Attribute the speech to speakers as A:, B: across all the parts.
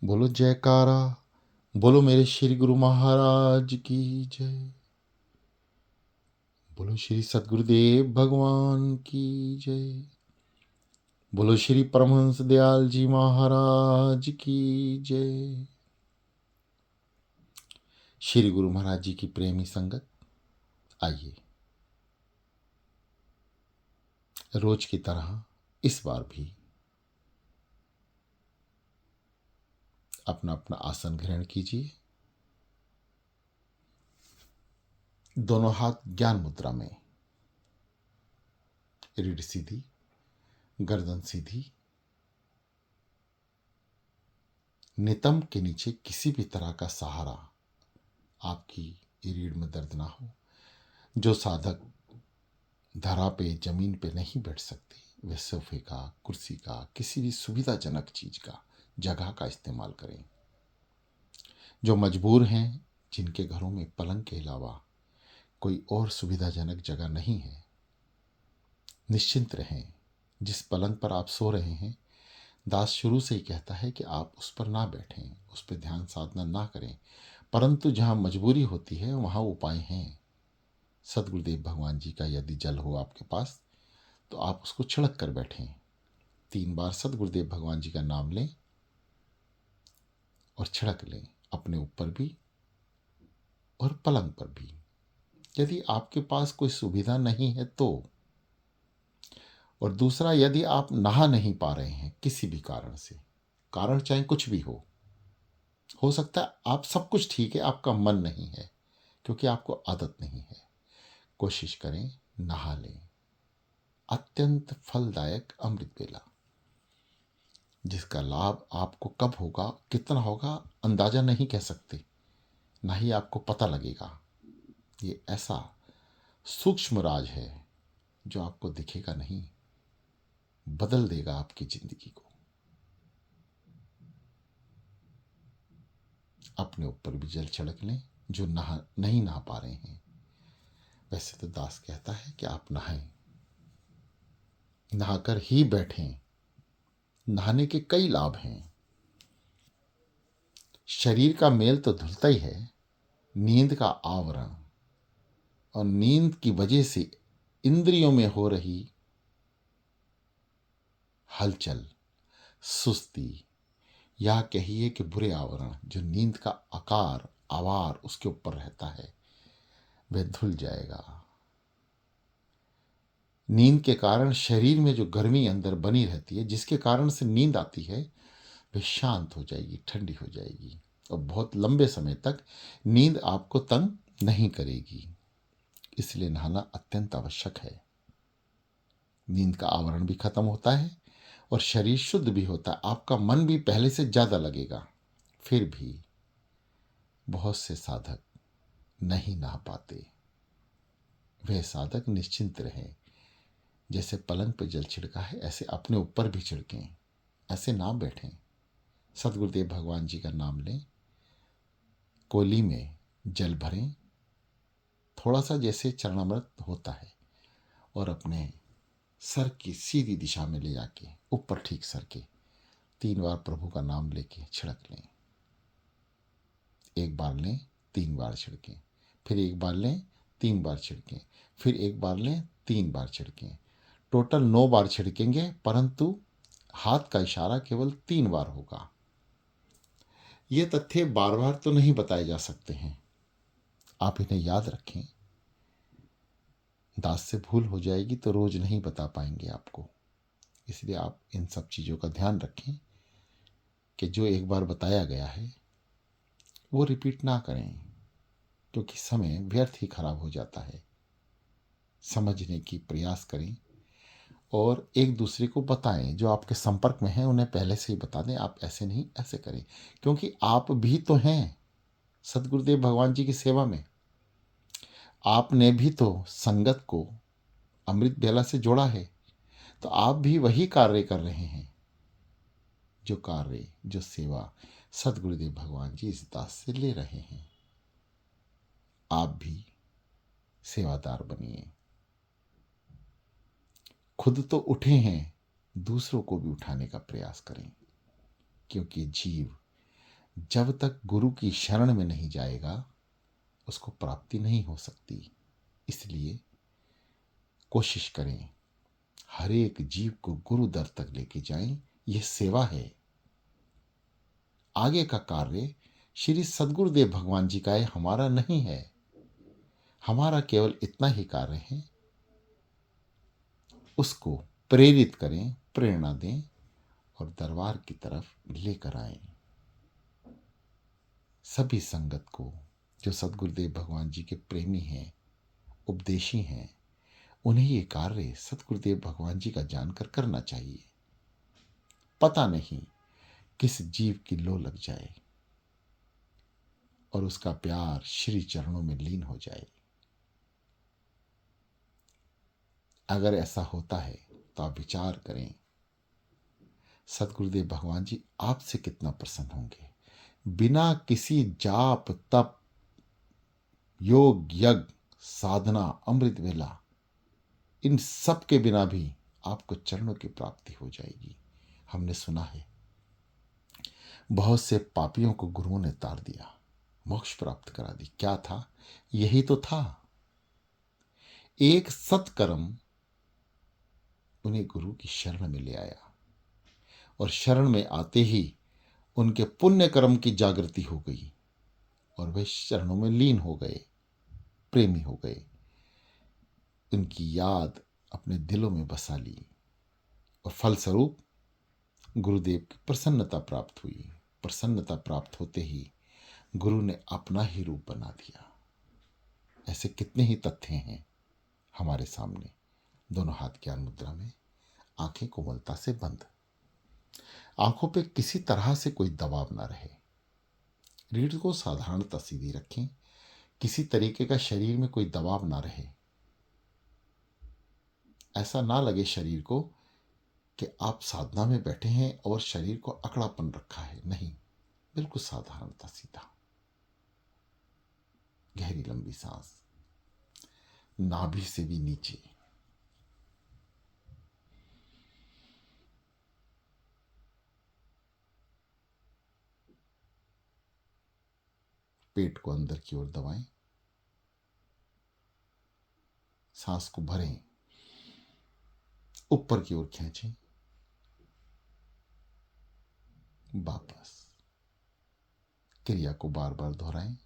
A: बोलो जयकारा, बोलो मेरे श्री गुरु महाराज की जय। बोलो श्री सद्गुरुदेव भगवान की जय। बोलो श्री परमहंस दयाल जी महाराज की जय। श्री गुरु महाराज जी की प्रेमी संगत, आइए रोज की तरह इस बार भी अपना अपना आसन ग्रहण कीजिए। दोनों हाथ ज्ञान मुद्रा में, रीढ़ सीधी, गर्दन सीधी, नितंब के नीचे किसी भी तरह का सहारा आपकी रीढ़ में दर्द ना हो। जो साधक धरा पे जमीन पे नहीं बैठ सकते वे सोफे का, कुर्सी का, किसी भी सुविधाजनक चीज का, जगह का इस्तेमाल करें। जो मजबूर हैं, जिनके घरों में पलंग के अलावा कोई और सुविधाजनक जगह नहीं है, निश्चिंत रहें। जिस पलंग पर आप सो रहे हैं, दास शुरू से ही कहता है कि आप उस पर ना बैठें, उस पर ध्यान साधना ना करें, परंतु जहां मजबूरी होती है वहां उपाय हैं। सदगुरुदेव भगवान जी का यदि जल हो आपके पास तो आप उसको छिड़क कर बैठें। 3 बार सदगुरुदेव भगवान जी का नाम लें और छिड़क लें, अपने ऊपर भी और पलंग पर भी। यदि आपके पास कोई सुविधा नहीं है तो, और दूसरा, यदि आप नहा नहीं पा रहे हैं किसी भी कारण से, कारण चाहे कुछ भी हो सकता है आप सब कुछ ठीक है, आपका मन नहीं है क्योंकि आपको आदत नहीं है, कोशिश करें नहा लें। अत्यंत फलदायक अमृत बेला, जिसका लाभ आपको कब होगा, कितना होगा, अंदाजा नहीं कह सकते, ना ही आपको पता लगेगा। ये ऐसा सूक्ष्म राज है जो आपको दिखेगा नहीं, बदल देगा आपकी जिंदगी को। अपने ऊपर भी जल छिड़क लें जो नहीं नहा पा रहे हैं। वैसे तो दास कहता है कि आप नहाएं, नहाकर ही बैठें। नहाने के कई लाभ हैं। शरीर का मेल तो धुलता ही है, नींद का आवरण, और नींद की वजह से इंद्रियों में हो रही हलचल, सुस्ती, या कहिए कि बुरे आवरण, जो नींद का आकार, आवार उसके ऊपर रहता है, वह धुल जाएगा। नींद के कारण शरीर में जो गर्मी अंदर बनी रहती है, जिसके कारण से नींद आती है, वह शांत हो जाएगी, ठंडी हो जाएगी, और बहुत लंबे समय तक नींद आपको तंग नहीं करेगी। इसलिए नहाना अत्यंत आवश्यक है। नींद का आवरण भी खत्म होता है और शरीर शुद्ध भी होता है। आपका मन भी पहले से ज्यादा लगेगा। फिर भी बहुत से साधक नहीं नहा पाते। वे साधक निश्चिंत रहें। जैसे पलंग पर जल छिड़का है, ऐसे अपने ऊपर भी छिड़कें। ऐसे ना बैठें। सदगुरुदेव भगवान जी का नाम लें, कोली में जल भरें, थोड़ा सा जैसे चरणामृत होता है, और अपने सर की सीधी दिशा में ले जाके ऊपर ठीक सर के 3 बार प्रभु का नाम लेके छिड़क लें। 1 बार लें, 3 बार छिड़कें, फिर 1 बार लें, 3 बार छिड़कें, फिर 1 बार लें, 3 बार छिड़कें। टोटल 9 बार छिड़केंगे, परंतु हाथ का इशारा केवल 3 बार होगा। ये तथ्य बार बार तो नहीं बताए जा सकते हैं, आप इन्हें याद रखें। दास से भूल हो जाएगी तो रोज नहीं बता पाएंगे आपको। इसलिए आप इन सब चीज़ों का ध्यान रखें कि जो एक बार बताया गया है वो रिपीट ना करें, क्योंकि समय व्यर्थ ही खराब हो जाता है। समझने की प्रयास करें और एक दूसरे को बताएं। जो आपके संपर्क में हैं उन्हें पहले से ही बता दें, आप ऐसे नहीं ऐसे करें, क्योंकि आप भी तो हैं सदगुरुदेव भगवान जी की सेवा में। आपने भी तो संगत को अमृत बेला से जोड़ा है, तो आप भी वही कार्य कर रहे हैं, जो कार्य, जो सेवा सदगुरुदेव भगवान जी इस दास से ले रहे हैं। आप भी सेवादार बनिए। खुद तो उठे हैं, दूसरों को भी उठाने का प्रयास करें, क्योंकि जीव जब तक गुरु की शरण में नहीं जाएगा उसको प्राप्ति नहीं हो सकती। इसलिए कोशिश करें, हर एक जीव को गुरु दर तक लेके जाएं। यह सेवा है। आगे का कार्य श्री सद्गुरुदेव भगवान जी का है, हमारा नहीं है। हमारा केवल इतना ही कार्य है, उसको प्रेरित करें, प्रेरणा दें और दरबार की तरफ लेकर आएं। सभी संगत को, जो सद्गुरुदेव भगवान जी के प्रेमी हैं, उपदेशी हैं, उन्हें ये कार्य सद्गुरुदेव भगवान जी का जानकर करना चाहिए। पता नहीं किस जीव की लो लग जाए और उसका प्यार श्री चरणों में लीन हो जाए। अगर ऐसा होता है तो आप विचार करें, सद्गुरुदेव भगवान जी आपसे कितना प्रसन्न होंगे। बिना किसी जाप तप योग यज्ञ साधना अमृत वेला इन सब के बिना भी आपको चरणों की प्राप्ति हो जाएगी। हमने सुना है बहुत से पापियों को गुरुओं ने तार दिया, मोक्ष प्राप्त करा दी। क्या था? यही तो था, एक सत्कर्म उन्हें गुरु की शरण में ले आया और शरण में आते ही उनके पुण्य कर्म की जागृति हो गई और वे चरणों में लीन हो गए, प्रेमी हो गए। उनकी याद अपने दिलों में बसा ली और फलस्वरूप गुरुदेव की प्रसन्नता प्राप्त हुई। प्रसन्नता प्राप्त होते ही गुरु ने अपना ही रूप बना दिया। ऐसे कितने ही तथ्य हैं हमारे सामने। दोनों हाथ ज्ञान मुद्रा में, आंखें कोमलता से बंद, आंखों पे किसी तरह से कोई दबाव ना रहे, रीढ़ को साधारणता सीधी रखें, किसी तरीके का शरीर में कोई दबाव ना रहे। ऐसा ना लगे शरीर को कि आप साधना में बैठे हैं और शरीर को अकड़ापन रखा है। नहीं, बिल्कुल साधारणता सीधा। गहरी लंबी सांस, नाभि से भी नीचे, पेट को अंदर की ओर दबाएं, सांस को भरें, ऊपर की ओर खींचें, वापस। क्रिया को बार बार दोहराएं।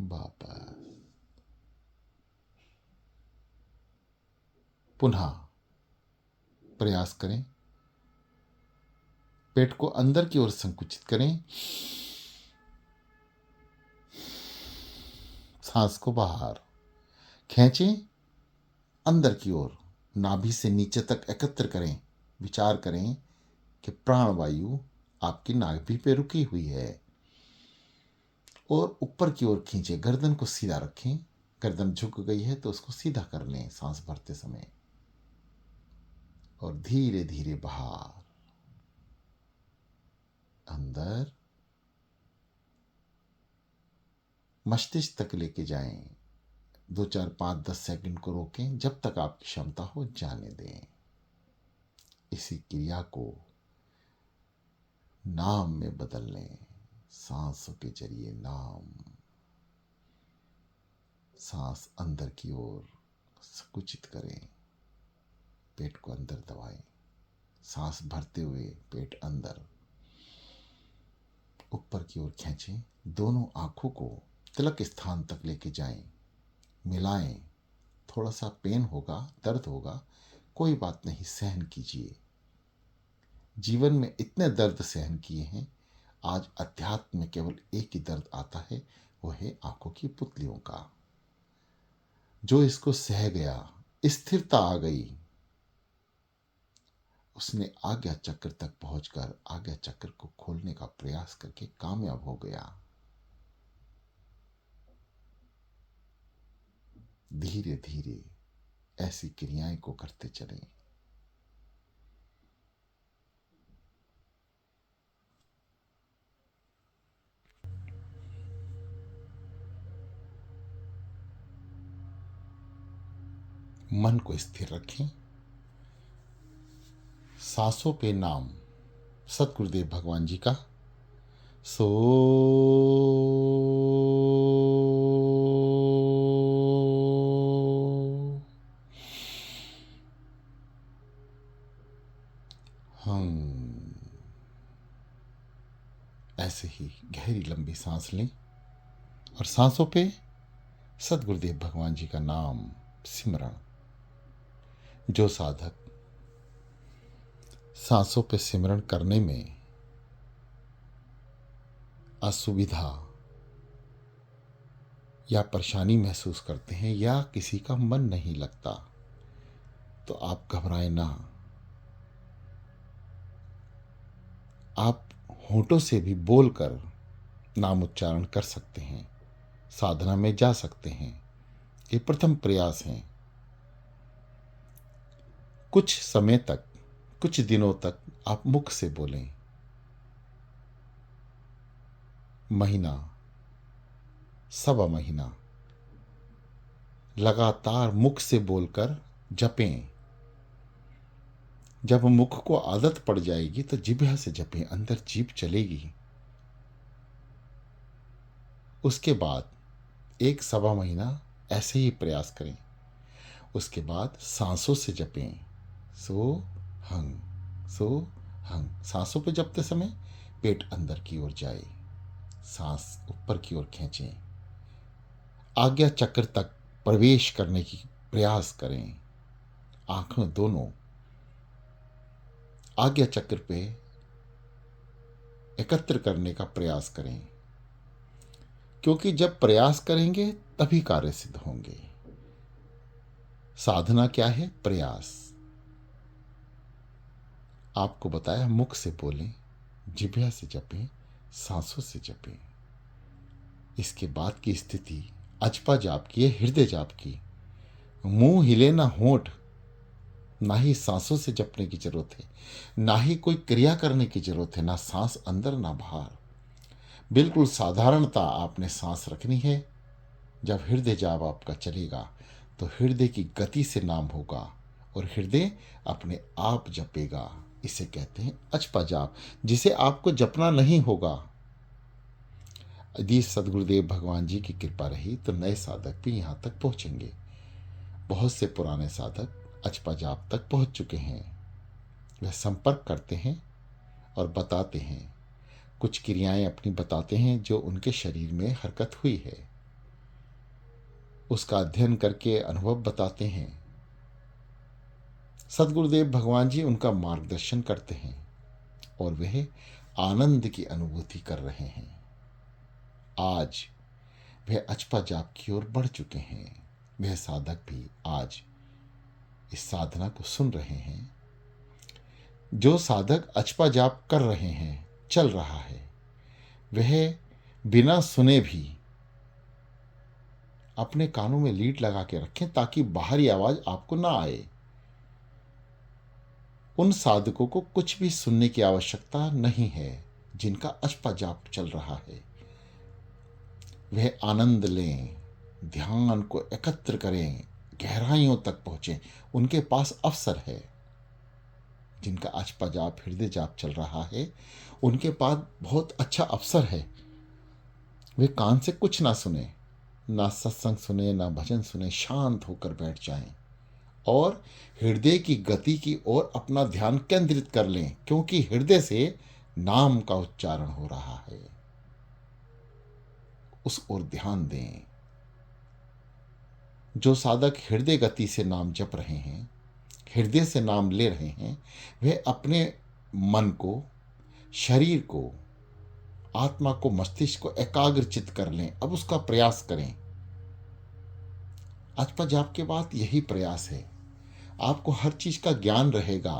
A: वापस। पुनः प्रयास करें, पेट को अंदर की ओर संकुचित करें, सांस को बाहर खींचें, अंदर की ओर नाभि से नीचे तक एकत्र करें। विचार करें कि प्राणवायु आपकी नाभि पे रुकी हुई है और ऊपर की ओर खींचे। गर्दन को सीधा रखें, गर्दन झुक गई है तो उसको सीधा कर लें सांस भरते समय और धीरे धीरे बाहर, अंदर, मस्तिष्क तक लेके जाएं। 2 4 5 10 सेकंड को रोकें, जब तक आपकी क्षमता हो जाने दें। इसी क्रिया को नाम में बदल लें, सांसों के जरिए नाम। सांस अंदर की ओर संकुचित करें, पेट को अंदर दबाएं, सांस भरते हुए पेट अंदर, ऊपर की ओर खींचें। दोनों आंखों को तिलक स्थान तक लेके जाएं, मिलाएं। थोड़ा सा पेन होगा, दर्द होगा, कोई बात नहीं, सहन कीजिए। जीवन में इतने दर्द सहन किए हैं, आज अध्यात्म में केवल एक ही दर्द आता है, वो है आंखों की पुतलियों का। जो इसको सह गया, स्थिरता आ गई, उसने आज्ञा चक्र तक पहुंचकर आज्ञा चक्र को खोलने का प्रयास करके कामयाब हो गया। धीरे धीरे ऐसी क्रियाएं को करते चलें। मन को स्थिर रखें, सांसों पे नाम सतगुरुदेव भगवान जी का। सो हम ऐसे ही गहरी लंबी सांस लें और सांसों पे सतगुरुदेव भगवान जी का नाम सिमरण। जो साधक सांसों पे सिमरण करने में असुविधा या परेशानी महसूस करते हैं या किसी का मन नहीं लगता, तो आप घबराएं ना। आप होठों से भी बोलकर नाम उच्चारण कर सकते हैं, साधना में जा सकते हैं। ये प्रथम प्रयास है। कुछ समय तक, कुछ दिनों तक आप मुख से बोलें। महीना, सवा महीना लगातार मुख से बोलकर जपें। जब मुख को आदत पड़ जाएगी तो जिह्वा से जपें, अंदर जीभ चलेगी। उसके बाद एक सवा महीना ऐसे ही प्रयास करें। उसके बाद सांसों से जपें। सो हंग, सो हंग। सांसों पे जपते समय पेट अंदर की ओर जाए, सांस ऊपर की ओर खींचें, आज्ञा चक्र तक प्रवेश करने की प्रयास करें। आंखें दोनों आज्ञा चक्र पे एकत्र करने का प्रयास करें, क्योंकि जब प्रयास करेंगे तभी कार्य सिद्ध होंगे। साधना क्या है? प्रयास। आपको बताया मुख से बोलें, जिह्वा से जपें, सांसों से जपें। इसके बाद की स्थिति अजपा जाप की है, हृदय जाप की। मुंह हिले ना होठ, ना ही सांसों से जपने की जरूरत है, ना ही कोई क्रिया करने की जरूरत है, ना सांस अंदर ना बाहर। बिल्कुल साधारणता आपने सांस रखनी है। जब हृदय जाप आपका चलेगा तो हृदय की गति से नाम होगा और हृदय अपने आप जपेगा। इसे कहते हैं अजपा जाप, जिसे आपको जपना नहीं होगा। यदि सदगुरुदेव भगवान जी की कृपा रही तो नए साधक भी यहाँ तक पहुँचेंगे। बहुत से पुराने साधक अजपा जाप तक पहुँच चुके हैं। वह संपर्क करते हैं और बताते हैं, कुछ क्रियाएं अपनी बताते हैं जो उनके शरीर में हरकत हुई है, उसका अध्ययन करके अनुभव बताते हैं। सदगुरुदेव भगवान जी उनका मार्गदर्शन करते हैं और वह आनंद की अनुभूति कर रहे हैं। आज वह अजपा जाप की ओर बढ़ चुके हैं। वह साधक भी आज इस साधना को सुन रहे हैं। जो साधक अजपा जाप कर रहे हैं, चल रहा है, वह बिना सुने भी अपने कानों में लीड लगा के रखें ताकि बाहरी आवाज आपको ना आए। उन साधकों को कुछ भी सुनने की आवश्यकता नहीं है जिनका अजपा जाप चल रहा है। वह आनंद लें, ध्यान को एकत्र करें, गहराइयों तक पहुंचे। उनके पास अवसर है। जिनका अजपा जाप, हृदय जाप चल रहा है, उनके पास बहुत अच्छा अवसर है। वे कान से कुछ ना सुने, ना सत्संग सुने, ना भजन सुने, शांत होकर बैठ जाएं और हृदय की गति की ओर अपना ध्यान केंद्रित कर लें, क्योंकि हृदय से नाम का उच्चारण हो रहा है। उस ओर ध्यान दें। जो साधक हृदय गति से नाम जप रहे हैं, हृदय से नाम ले रहे हैं, वे अपने मन को, शरीर को, आत्मा को, मस्तिष्क को एकाग्रचित कर लें। अब उसका प्रयास करें। अजपा जाप के बाद यही प्रयास है। आपको हर चीज का ज्ञान रहेगा,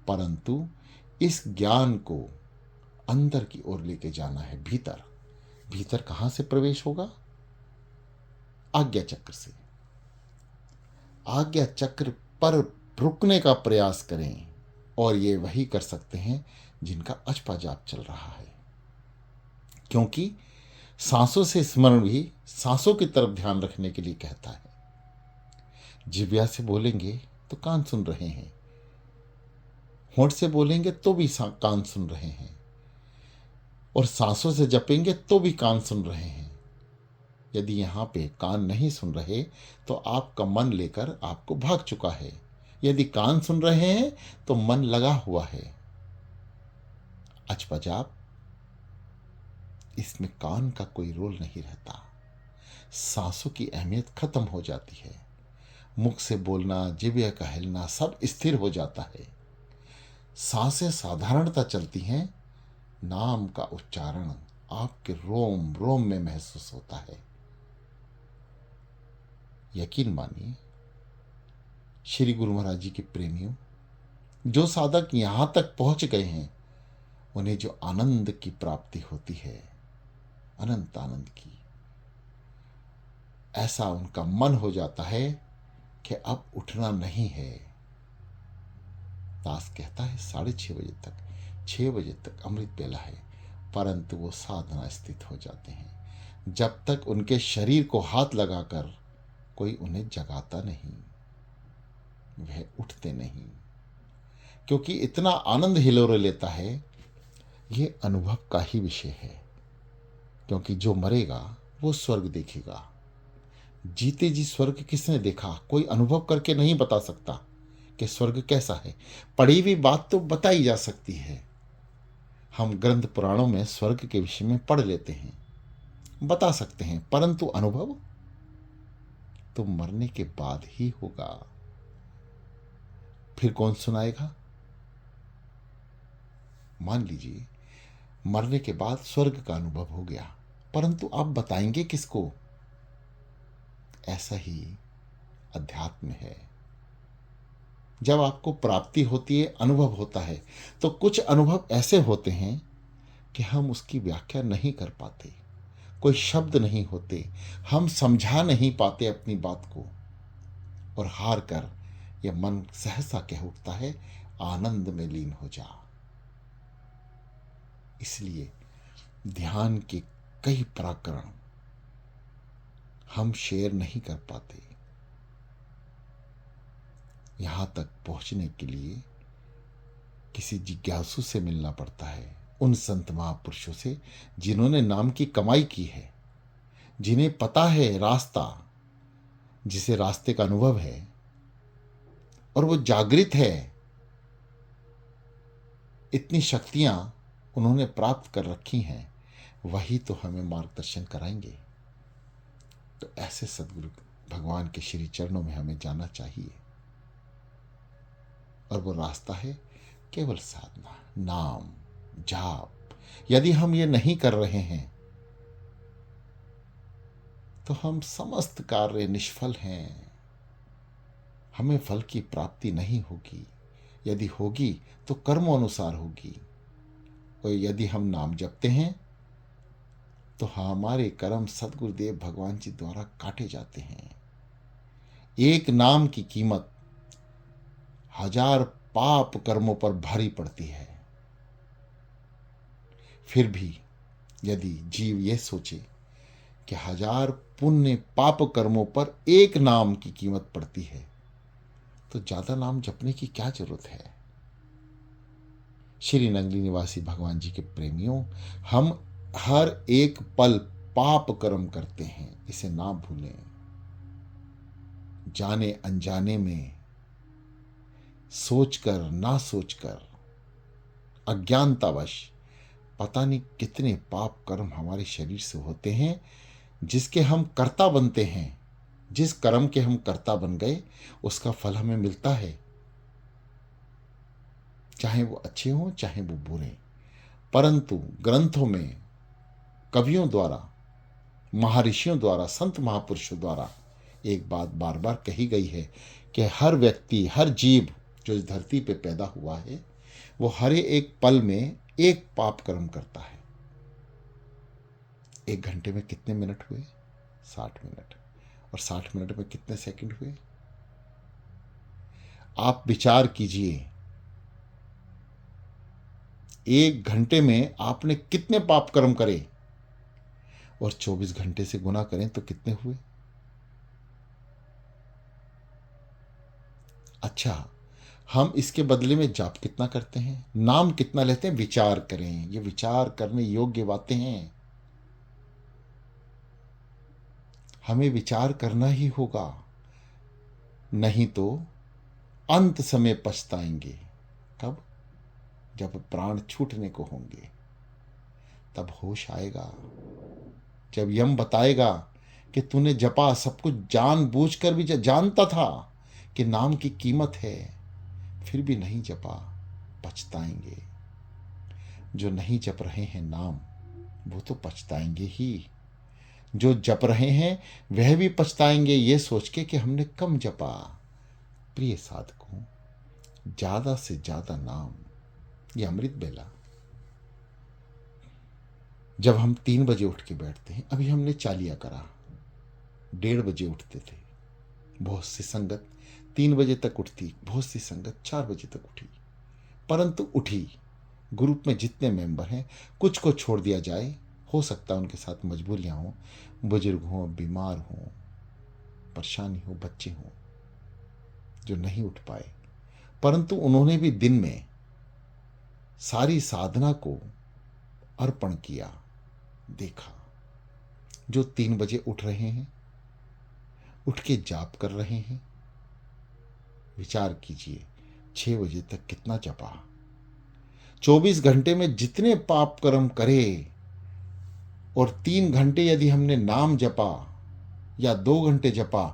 A: परंतु इस ज्ञान को अंदर की ओर लेके जाना है। भीतर भीतर कहां से प्रवेश होगा? आज्ञा चक्र से। आज्ञा चक्र पर रुकने का प्रयास करें और ये वही कर सकते हैं जिनका अजपा जाप चल रहा है, क्योंकि सांसों से स्मरण भी सांसों की तरफ ध्यान रखने के लिए कहता है। जिह्वा से बोलेंगे तो कान सुन रहे हैं, होंठ से बोलेंगे तो भी कान सुन रहे हैं, और सांसों से जपेंगे तो भी कान सुन रहे हैं। यदि यहाँ पे कान नहीं सुन रहे तो आपका मन लेकर आपको भाग चुका है। यदि कान सुन रहे हैं तो मन लगा हुआ है। अचपा जाप, इसमें कान का कोई रोल नहीं रहता। सांसों की अहमियत खत्म हो जाती है। मुख से बोलना, जिह्वा का हिलना सब स्थिर हो जाता है। सांसें साधारणता चलती हैं। नाम का उच्चारण आपके रोम रोम में महसूस होता है। यकीन मानिए श्री गुरु महाराज जी के प्रेमियों, जो साधक यहां तक पहुंच गए हैं उन्हें जो आनंद की प्राप्ति होती है, अनंत आनंद की, ऐसा उनका मन हो जाता है कि अब उठना नहीं है। दास कहता है 6:30 बजे तक, 6 बजे तक अमृत बेला है, परंतु वो साधना स्थित हो जाते हैं। जब तक उनके शरीर को हाथ लगाकर कोई उन्हें जगाता नहीं, वह उठते नहीं, क्योंकि इतना आनंद हिलोरे लेता है। ये अनुभव का ही विषय है, क्योंकि जो मरेगा वो स्वर्ग देखेगा। जीते जी स्वर्ग किसने देखा? कोई अनुभव करके नहीं बता सकता कि स्वर्ग कैसा है। पढ़ी हुई बात तो बताई जा सकती है। हम ग्रंथ पुराणों में स्वर्ग के विषय में पढ़ लेते हैं, बता सकते हैं, परंतु अनुभव तो मरने के बाद ही होगा। फिर कौन सुनाएगा? मान लीजिए मरने के बाद स्वर्ग का अनुभव हो गया, परंतु आप बताएंगे किसको? ऐसा ही अध्यात्म है। जब आपको प्राप्ति होती है, अनुभव होता है, तो कुछ अनुभव ऐसे होते हैं कि हम उसकी व्याख्या नहीं कर पाते, कोई शब्द नहीं होते, हम समझा नहीं पाते अपनी बात को, और हार कर यह मन सहसा कह उठता है, आनंद में लीन हो जा। इसलिए ध्यान के कई प्रकरण हम शेयर नहीं कर पाते। यहां तक पहुंचने के लिए किसी जिज्ञासु से मिलना पड़ता है, उन संत महापुरुषों से जिन्होंने नाम की कमाई की है, जिन्हें पता है रास्ता, जिसे रास्ते का अनुभव है और वो जागृत है। इतनी शक्तियां उन्होंने प्राप्त कर रखी हैं, वही तो हमें मार्गदर्शन कराएंगे। तो ऐसे सदगुरु भगवान के श्री चरणों में हमें जाना चाहिए, और वो रास्ता है केवल साधना, नाम, जाप। यदि हम ये नहीं कर रहे हैं तो हम समस्त कार्य निष्फल हैं, हमें फल की प्राप्ति नहीं होगी। यदि होगी तो कर्मों अनुसार होगी, और यदि हम नाम जपते हैं तो हमारे कर्म सदगुरुदेव भगवान जी द्वारा काटे जाते हैं। एक नाम की कीमत 1000 पाप कर्मों पर भारी पड़ती है। फिर भी यदि जीव यह सोचे कि 1000 पुण्य पाप कर्मों पर एक नाम की कीमत पड़ती है, तो ज्यादा नाम जपने की क्या जरूरत है? श्री नंगली निवासी भगवान जी के प्रेमियों, हम हर एक पल पाप कर्म करते हैं, इसे ना भूलें। जाने अनजाने में, सोचकर ना सोचकर, अज्ञानतावश पता नहीं कितने पाप कर्म हमारे शरीर से होते हैं, जिसके हम कर्ता बनते हैं। जिस कर्म के हम कर्ता बन गए उसका फल हमें मिलता है, चाहे वो अच्छे हों चाहे वो बुरे। परंतु ग्रंथों में कवियों द्वारा, महर्षियों द्वारा, संत महापुरुषों द्वारा एक बात बार बार कही गई है कि हर व्यक्ति, हर जीव जो इस धरती पे पैदा हुआ है, वो हर एक पल में एक पाप कर्म करता है। 1 घंटे में कितने मिनट हुए? 60 मिनट। और 60 मिनट में कितने सेकंड हुए? आप विचार कीजिए, 1 घंटे में आपने कितने पाप कर्म करे, और 24 घंटे से गुना करें तो कितने हुए? अच्छा, हम इसके बदले में जाप कितना करते हैं, नाम कितना लेते हैं? विचार करें, ये विचार करने योग्य बातें हैं। हमें विचार करना ही होगा, नहीं तो अंत समय पछताएंगे। कब? जब प्राण छूटने को होंगे, तब होश आएगा। जब यम बताएगा कि तूने जपा, सब कुछ जानबूझकर भी जानता था कि नाम की कीमत है, फिर भी नहीं जपा, पछताएंगे। जो नहीं जप रहे हैं नाम, वो तो पछताएंगे ही। जो जप रहे हैं वह भी पछताएंगे, ये सोच के कि हमने कम जपा। प्रिय साधकों, ज्यादा से ज्यादा नाम, ये अमृत बेला। जब हम 3 बजे उठ के बैठते हैं, अभी हमने चालिया करा, 1:30 बजे उठते थे। बहुत सी संगत 3 बजे तक उठती, बहुत सी संगत 4 बजे तक उठी, परंतु उठी। ग्रुप में जितने मेंबर हैं, कुछ को छोड़ दिया जाए, हो सकता है उनके साथ मजबूरियां हों, बुजुर्ग हों, बीमार हों, परेशानी हो, बच्चे हों, जो नहीं उठ पाए, परंतु उन्होंने भी दिन में सारी साधना को अर्पण किया। देखा, जो 3 बजे उठ रहे हैं, उठ के जाप कर रहे हैं, विचार कीजिए 6 बजे तक कितना जपा। 24 घंटे में जितने पाप कर्म करे, और 3 घंटे यदि हमने नाम जपा या 2 घंटे जपा,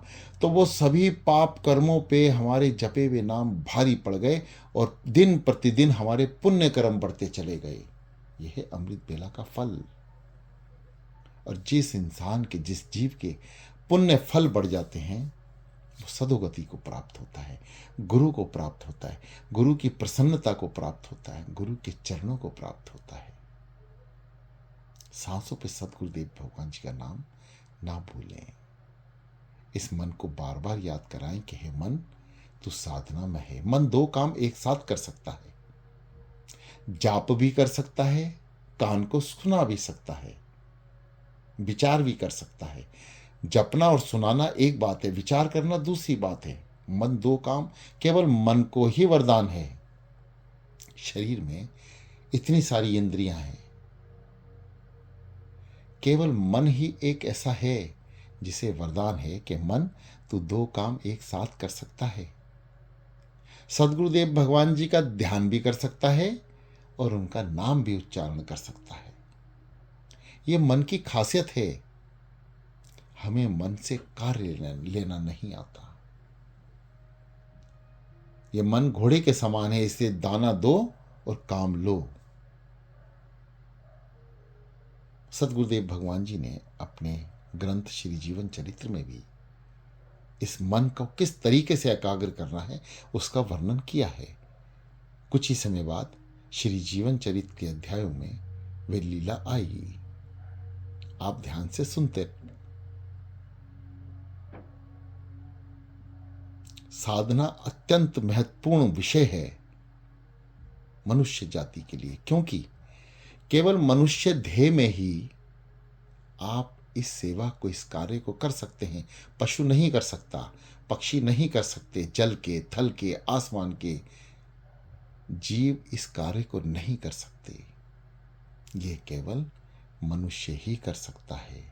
A: तो वो सभी पाप कर्मों पे हमारे जपे हुए नाम भारी पड़ गए, और दिन प्रतिदिन हमारे पुण्य कर्म बढ़ते चले गए। यह है अमृत बेला का फल। और जिस इंसान के, जिस जीव के पुण्य फल बढ़ जाते हैं, वो सदोगति को प्राप्त होता है, गुरु को प्राप्त होता है, गुरु की प्रसन्नता को प्राप्त होता है, गुरु के चरणों को प्राप्त होता है। सांसों पे सदगुरुदेव भगवान जी का नाम ना भूलें। इस मन को बार बार याद कराएं कि हे मन, तू साधना में है। मन 2 काम एक साथ कर सकता है, जाप भी कर सकता है, कान को सुना भी सकता है, विचार भी कर सकता है। जपना और सुनाना एक बात है, विचार करना दूसरी बात है। मन 2 काम केवल मन को ही वरदान है। शरीर में इतनी सारी इंद्रियां हैं, केवल मन ही एक ऐसा है जिसे वरदान है कि मन, तू 2 काम एक साथ कर सकता है। सदगुरुदेव भगवान जी का ध्यान भी कर सकता है और उनका नाम भी उच्चारण कर सकता है। ये मन की खासियत है। हमें मन से कार्य लेना नहीं आता। ये मन घोड़े के समान है, इसे दाना दो और काम लो। सदगुरुदेव भगवान जी ने अपने ग्रंथ श्री जीवन चरित्र में भी इस मन को किस तरीके से एकाग्र करना है उसका वर्णन किया है। कुछ ही समय बाद श्री जीवन चरित्र के अध्यायों में वे लीला आई। आप ध्यान से सुनते। साधना अत्यंत महत्वपूर्ण विषय है मनुष्य जाति के लिए, क्योंकि केवल मनुष्य ध्येय में ही आप इस सेवा को, इस कार्य को कर सकते हैं। पशु नहीं कर सकता, पक्षी नहीं कर सकते, जल के, थल के, आसमान के जीव इस कार्य को नहीं कर सकते। ये केवल मनुष्य ही कर सकता है।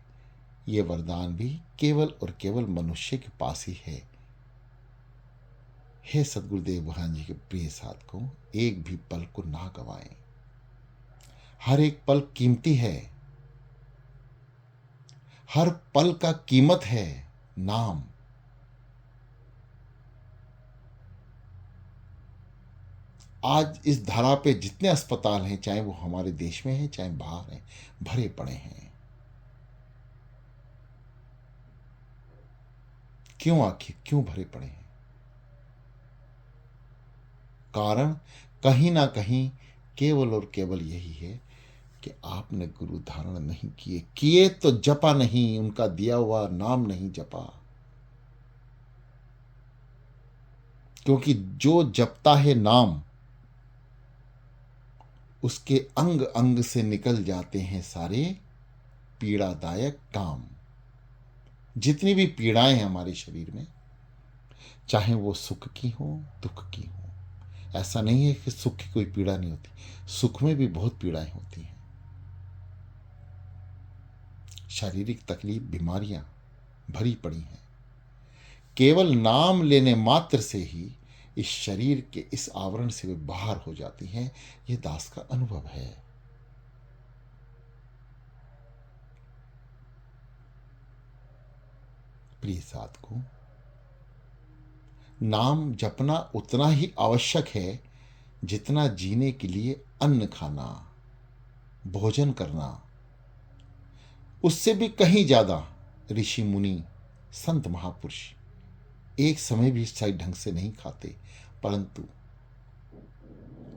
A: ये वरदान भी केवल और केवल मनुष्य के पास ही है। हे सदगुरुदेव भगवान जी के प्रिय साधकों, एक भी पल को ना गवाएं। हर एक पल कीमती है। हर पल का कीमत है नाम। आज इस धरा पे जितने अस्पताल हैं, चाहे वो हमारे देश में हैं चाहे बाहर हैं, भरे पड़े हैं। क्यों? आखिर क्यों भरे पड़े हैं? कारण कहीं ना कहीं केवल और केवल यही है कि आपने गुरु धारण नहीं किए तो जपा नहीं, उनका दिया हुआ नाम नहीं जपा। क्योंकि जो जपता है नाम, उसके अंग अंग से निकल जाते हैं सारे पीड़ादायक काम। जितनी भी पीड़ाएं हैं हमारे शरीर में, चाहे वो सुख की हो, दुख की हो, ऐसा नहीं है कि सुख की कोई पीड़ा नहीं होती, सुख में भी बहुत पीड़ाएं होती हैं। शारीरिक तकलीफ, बीमारियां भरी पड़ी हैं। केवल नाम लेने मात्र से ही इस शरीर के इस आवरण से वे बाहर हो जाती हैं। यह दास का अनुभव है। प्रिय साधकों, नाम जपना उतना ही आवश्यक है जितना जीने के लिए अन्न खाना, भोजन करना। उससे भी कहीं ज्यादा ऋषि मुनि, संत महापुरुष एक समय भी सही ढंग से नहीं खाते, परंतु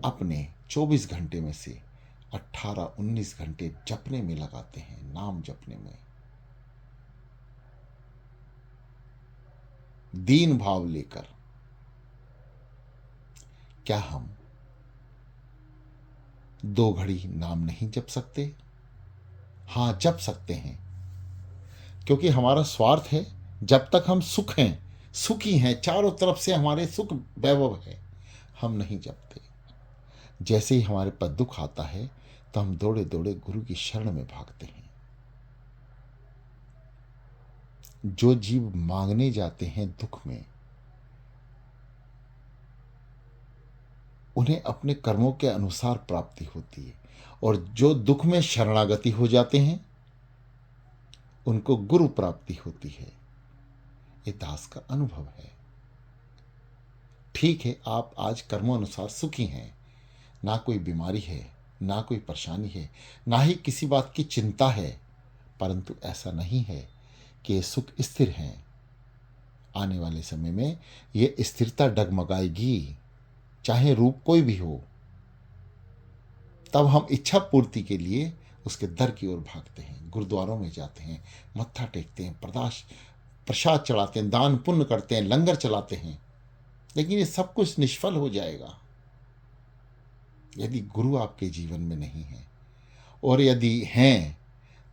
A: अपने 24 घंटे में से 18-19 घंटे जपने में लगाते हैं, नाम जपने में। दीन भाव लेकर। क्या हम 2 घड़ी नाम नहीं जप सकते? हां, जप सकते हैं, क्योंकि हमारा स्वार्थ है। जब तक हम सुख हैं, सुखी हैं, चारों तरफ से हमारे सुख वैभव है, हम नहीं जपते। जैसे ही हमारे पर दुख आता है तो हम दौड़े दौड़े गुरु की शरण में भागते हैं। जो जीव मांगने जाते हैं दुख में, उन्हें अपने कर्मों के अनुसार प्राप्ति होती है, और जो दुख में शरणागति हो जाते हैं उनको गुरु प्राप्ति होती है। ये दास का अनुभव है। ठीक है, आप आज कर्मों अनुसार सुखी हैं, ना कोई बीमारी है, ना कोई परेशानी है, ना ही किसी बात की चिंता है, परंतु ऐसा नहीं है कि ये सुख स्थिर हैं। आने वाले समय में ये स्थिरता डगमगाएगी, चाहे रूप कोई भी हो। तब हम इच्छा पूर्ति के लिए उसके दर की ओर भागते हैं, गुरुद्वारों में जाते हैं, मत्था टेकते हैं, प्रसाद चढ़ाते हैं, दान पुण्य करते हैं, लंगर चलाते हैं, लेकिन ये सब कुछ निष्फल हो जाएगा यदि गुरु आपके जीवन में नहीं है। और यदि हैं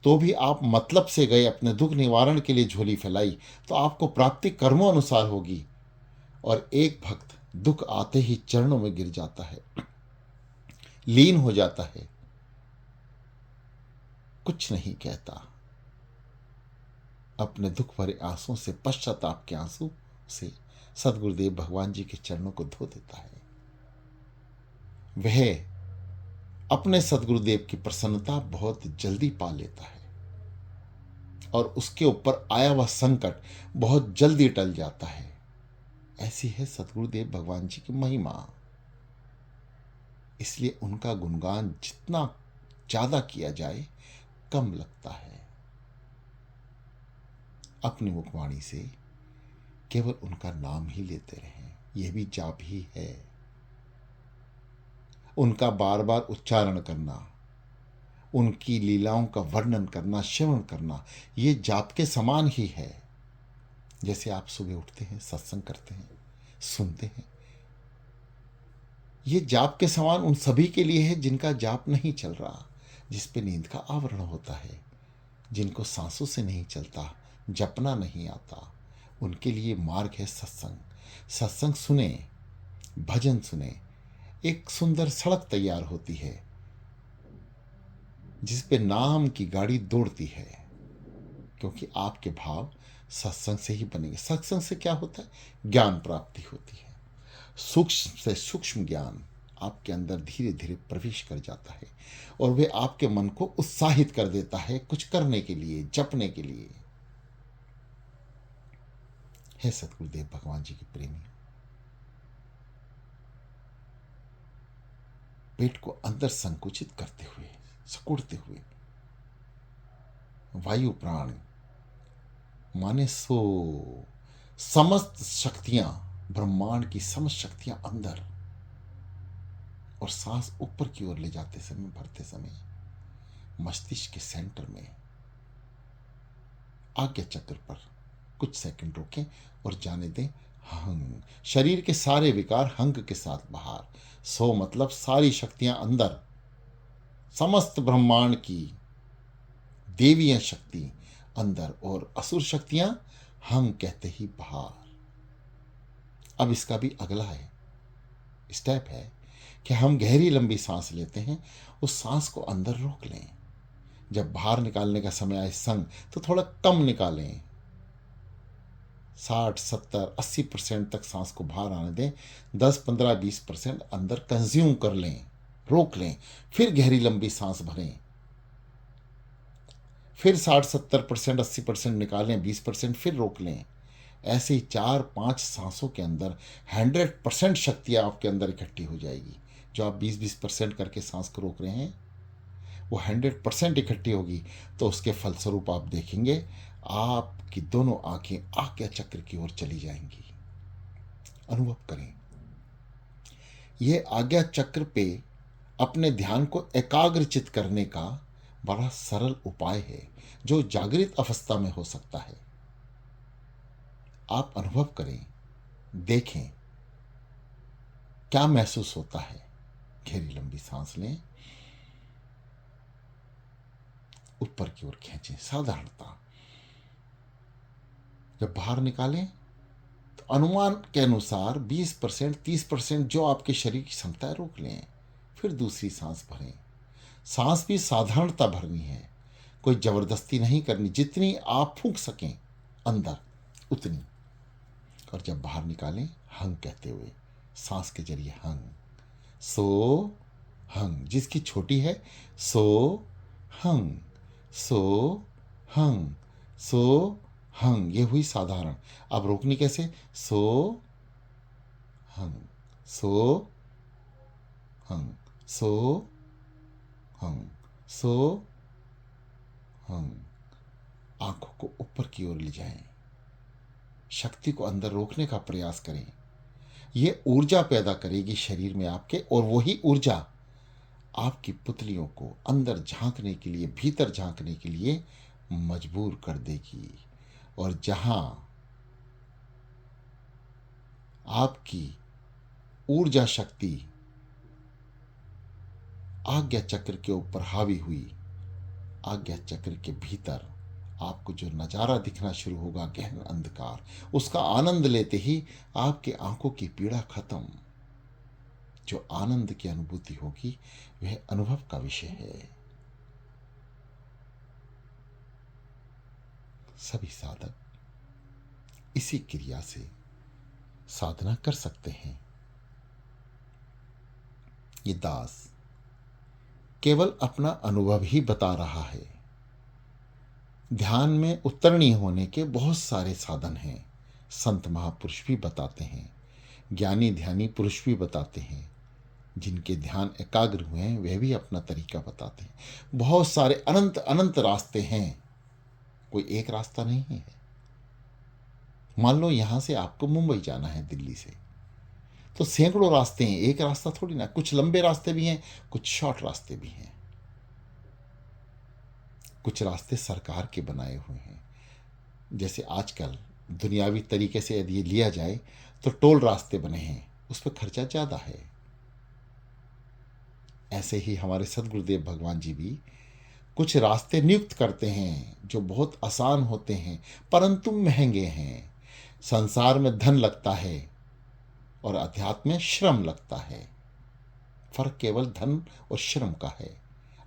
A: तो भी आप मतलब से गए, अपने दुख निवारण के लिए झोली फैलाई, तो आपको प्राप्ति कर्मों अनुसार होगी। और एक भक्त दुख आते ही चरणों में गिर जाता है, लीन हो जाता है, कुछ नहीं कहता, अपने दुख भरे आंसुओं से, पश्चाताप के आंसू से सदगुरुदेव भगवान जी के चरणों को धो देता है। वह अपने सदगुरुदेव की प्रसन्नता बहुत जल्दी पा लेता है, और उसके ऊपर आया हुआ संकट बहुत जल्दी टल जाता है। ऐसी है सदगुरुदेव भगवान जी की महिमा। इसलिए उनका गुणगान जितना ज्यादा किया जाए कम लगता है। अपनी मुखवाणी से केवल उनका नाम ही लेते रहें, यह भी जाप ही है। उनका बार बार उच्चारण करना, उनकी लीलाओं का वर्णन करना, श्रवण करना, ये जाप के समान ही है। जैसे आप सुबह उठते हैं, सत्संग करते हैं, सुनते हैं, ये जाप के समान उन सभी के लिए है जिनका जाप नहीं चल रहा, जिस पे नींद का आवरण होता है, जिनको सांसों से नहीं चलता, जपना नहीं आता, उनके लिए मार्ग है सत्संग। सत्संग सुने, भजन सुने, एक सुंदर सड़क तैयार होती है जिस पे नाम की गाड़ी दौड़ती है, क्योंकि आपके भाव सत्संग से ही बनेंगे। सत्संग से क्या होता है? ज्ञान प्राप्ति होती है। सूक्ष्म से सूक्ष्म ज्ञान आपके अंदर धीरे धीरे प्रवेश कर जाता है, और वे आपके मन को उत्साहित कर देता है कुछ करने के लिए, जपने के लिए। है सतगुरुदेव भगवान जी के प्रेमी, पेट को अंदर संकुचित करते हुए, सिकुड़ते हुए, वायु प्राण माने सो समस्त शक्तियां, ब्रह्मांड की समस्त शक्तियां अंदर, और सांस ऊपर की ओर ले जाते समय, भरते समय मस्तिष्क के सेंटर में आज्ञा चक्र पर कुछ सेकंड रोकें और जाने दें हंग। शरीर के सारे विकार हंग के साथ बाहर। सो मतलब सारी शक्तियां अंदर, समस्त ब्रह्मांड की देवीय शक्ति अंदर, और असुर शक्तियां हंग कहते ही बाहर। अब इसका भी अगला है, स्टेप है कि हम गहरी लंबी सांस लेते हैं, उस सांस को अंदर रोक लें। जब बाहर निकालने का समय आए संग, तो थोड़ा कम निकालें। 60, 70, 80% तक सांस को बाहर आने दें। 10, 15, 20% अंदर कंज्यूम कर लें, रोक लें, फिर गहरी लंबी सांस भरें। फिर 60, 70%, 80% निकालें, 20% फिर रोक लें। ऐसे ही 4-5 सांसों के अंदर 100% शक्ति आपके अंदर इकट्ठी हो जाएगी। जो आप 20-20% करके सांस को रोक रहे हैं, वो 100% इकट्ठी होगी। तो उसके फलस्वरूप आप देखेंगे आपकी दोनों आंखें आज्ञा चक्र की ओर चली जाएंगी। अनुभव करें। ये आज्ञा चक्र पे अपने ध्यान को एकाग्रचित करने का बड़ा सरल उपाय है, जो जागृत अवस्था में हो सकता है। आप अनुभव करें, देखें क्या महसूस होता है। गहरी लंबी सांस लें, ऊपर की ओर खींचें, साधारणता। जब बाहर निकालें तो अनुमान के अनुसार 20%, 30% जो आपके शरीर की क्षमता है रोक लें। फिर दूसरी सांस भरें। सांस भी साधारणता भरनी है, कोई जबरदस्ती नहीं करनी। जितनी आप फूंक सकें अंदर उतनी। और जब बाहर निकालें हंग कहते हुए, सांस के जरिए हंग। सो हंग, जिसकी छोटी है सो हंग, सो हंग, सो हंग, ये हुई साधारण। अब रोकनी कैसे? सो हंग, सो हंग, सो हंग, सो हंग। आंखों को ऊपर की ओर ले जाएं, शक्ति को अंदर रोकने का प्रयास करें। ये ऊर्जा पैदा करेगी शरीर में आपके, और वही ऊर्जा आपकी पुतलियों को अंदर झांकने के लिए, भीतर झांकने के लिए मजबूर कर देगी। और जहां आपकी ऊर्जा शक्ति आज्ञा चक्र के ऊपर हावी हुई, आज्ञा चक्र के भीतर आपको जो नज़ारा दिखना शुरू होगा, गहन अंधकार, उसका आनंद लेते ही आपकी आंखों की पीड़ा खत्म। जो आनंद की अनुभूति होगी वह अनुभव का विषय है। सभी साधक इसी क्रिया से साधना कर सकते हैं। ये दास केवल अपना अनुभव ही बता रहा है। ध्यान में उत्तरणीय होने के बहुत सारे साधन हैं। संत महापुरुष भी बताते हैं, ज्ञानी ध्यानी पुरुष भी बताते हैं। जिनके ध्यान एकाग्र हुए हैं वे भी अपना तरीका बताते हैं। बहुत सारे अनंत अनंत रास्ते हैं, कोई एक रास्ता नहीं है। मान लो यहां से आपको मुंबई जाना है दिल्ली से, तो सैकड़ों रास्ते हैं, एक रास्ता थोड़ी ना। कुछ लंबे रास्ते भी हैं, कुछ शॉर्ट रास्ते भी हैं। कुछ रास्ते सरकार के बनाए हुए हैं। जैसे आजकल दुनियावी तरीके से यदि ये लिया जाए तो टोल रास्ते बने हैं, उस पर खर्चा ज़्यादा है। ऐसे ही हमारे सदगुरुदेव भगवान जी भी कुछ रास्ते नियुक्त करते हैं जो बहुत आसान होते हैं परंतु महंगे हैं। संसार में धन लगता है और अध्यात्म में श्रम लगता है। फर्क केवल धन और श्रम का है।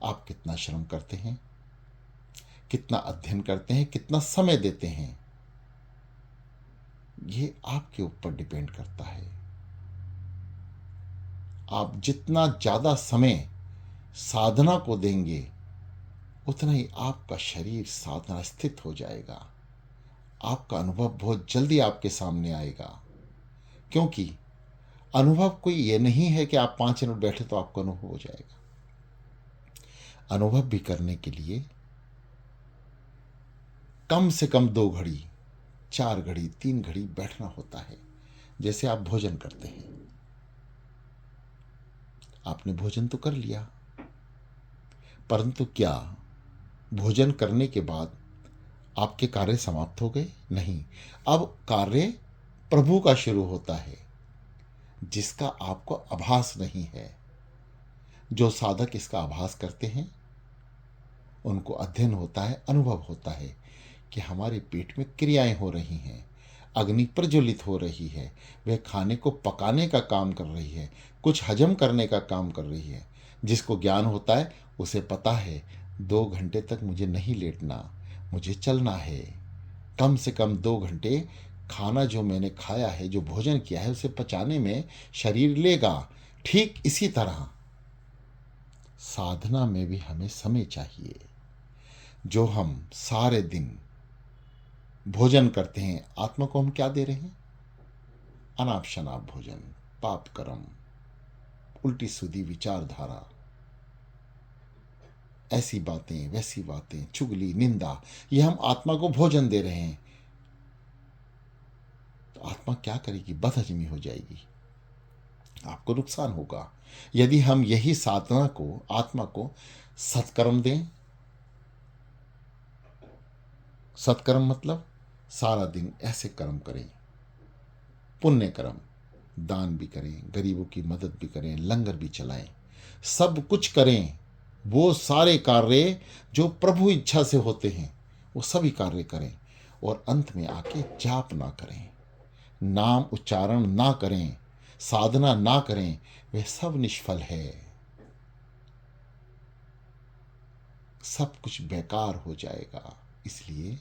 A: आप कितना श्रम करते हैं, कितना अध्ययन करते हैं, कितना समय देते हैं, ये आपके ऊपर डिपेंड करता है। आप जितना ज़्यादा समय साधना को देंगे उतना ही आपका शरीर साधना स्थित हो जाएगा। आपका अनुभव बहुत जल्दी आपके सामने आएगा, क्योंकि अनुभव कोई ये नहीं है कि आप 5 मिनट बैठे तो आपको अनुभव हो जाएगा। अनुभव भी करने के लिए कम से कम 2 घड़ी, 4 घड़ी, 3 घड़ी बैठना होता है। जैसे आप भोजन करते हैं, आपने भोजन तो कर लिया, परंतु क्या भोजन करने के बाद आपके कार्य समाप्त हो गए? नहीं। अब कार्य प्रभु का शुरू होता है, जिसका आपको आभास नहीं है। जो साधक इसका आभास करते हैं उनको अध्ययन होता है, अनुभव होता है कि हमारे पेट में क्रियाएं हो रही हैं। अग्नि प्रज्वलित हो रही है, वह खाने को पकाने का काम कर रही है, कुछ हजम करने का काम कर रही है। जिसको ज्ञान होता है उसे पता है 2 घंटे तक मुझे नहीं लेटना, मुझे चलना है। कम से कम 2 घंटे खाना जो मैंने खाया है, जो भोजन किया है, उसे पचाने में शरीर लेगा। ठीक इसी तरह साधना में भी हमें समय चाहिए। जो हम सारे दिन भोजन करते हैं, आत्मा को हम क्या दे रहे हैं? अनाप शनाप भोजन, पाप कर्म, उल्टी सीधी विचारधारा, ऐसी बातें वैसी बातें, चुगली निंदा, ये हम आत्मा को भोजन दे रहे हैं। तो आत्मा क्या करेगी? बदहजमी हो जाएगी, आपको नुकसान होगा। यदि हम यही साधना को, आत्मा को सत्कर्म दें, सत्कर्म मतलब सारा दिन ऐसे कर्म करें, पुण्य कर्म, दान भी करें, गरीबों की मदद भी करें, लंगर भी चलाएं, सब कुछ करें। वो सारे कार्य जो प्रभु इच्छा से होते हैं वो सभी कार्य करें, और अंत में आके जाप ना करें, नाम उच्चारण ना करें, साधना ना करें, वह सब निष्फल है, सब कुछ बेकार हो जाएगा। इसलिए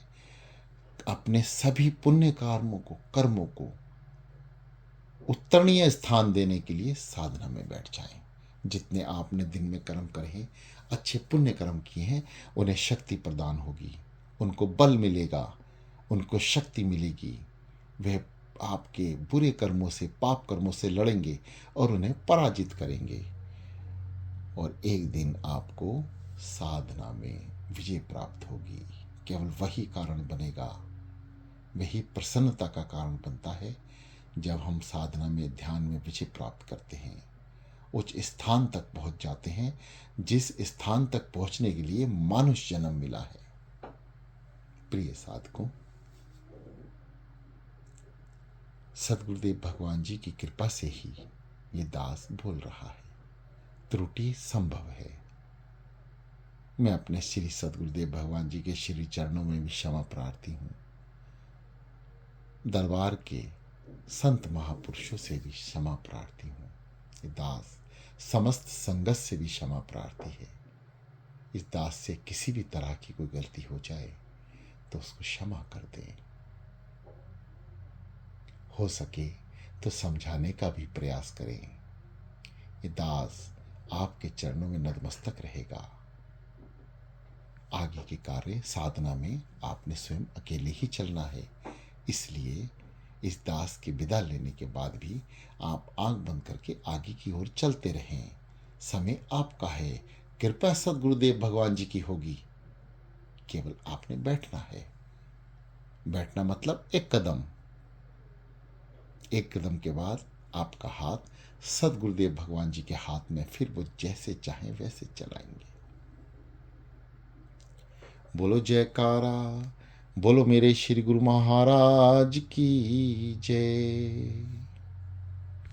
A: अपने सभी पुण्य कर्मों को उत्तरणीय स्थान देने के लिए साधना में बैठ जाएं। जितने आपने दिन में कर्म करे हैं, अच्छे पुण्य कर्म किए हैं, उन्हें शक्ति प्रदान होगी, उनको बल मिलेगा, उनको शक्ति मिलेगी। वे आपके बुरे कर्मों से, पाप कर्मों से लड़ेंगे और उन्हें पराजित करेंगे, और एक दिन आपको साधना में विजय प्राप्त होगी। केवल वही कारण बनेगा, वही प्रसन्नता का कारण बनता है जब हम साधना में, ध्यान में विजय प्राप्त करते हैं, उच्च स्थान तक पहुंच जाते हैं, जिस स्थान तक पहुंचने के लिए मानुष जन्म मिला है। प्रिय साधकों, सदगुरुदेव भगवान जी की कृपा से ही ये दास बोल रहा है, त्रुटि संभव है। मैं अपने श्री सदगुरुदेव भगवान जी के श्री चरणों में भी क्षमा प्रार्थी हूँ। दरबार के संत महापुरुषों से भी क्षमा प्रार्थी हूँ। ये दास समस्त संगत से भी क्षमा प्रार्थी है। इस दास से किसी भी तरह की कोई गलती हो जाए तो उसको क्षमा कर दें। हो सके तो समझाने का भी प्रयास करें। ये दास आपके चरणों में नतमस्तक रहेगा। आगे के कार्य साधना में आपने स्वयं अकेले ही चलना है, इसलिए इस दास के विदा लेने के बाद भी आप आंख बंद करके आगे की ओर चलते रहें। समय आपका है, कृपा सदगुरुदेव भगवान जी की होगी। केवल आपने बैठना है। बैठना मतलब एक कदम के बाद आपका हाथ सदगुरुदेव भगवान जी के हाथ में, फिर वो जैसे चाहें वैसे चलाएंगे। बोलो जयकारा, बोलो मेरे श्री गुरु महाराज की जय।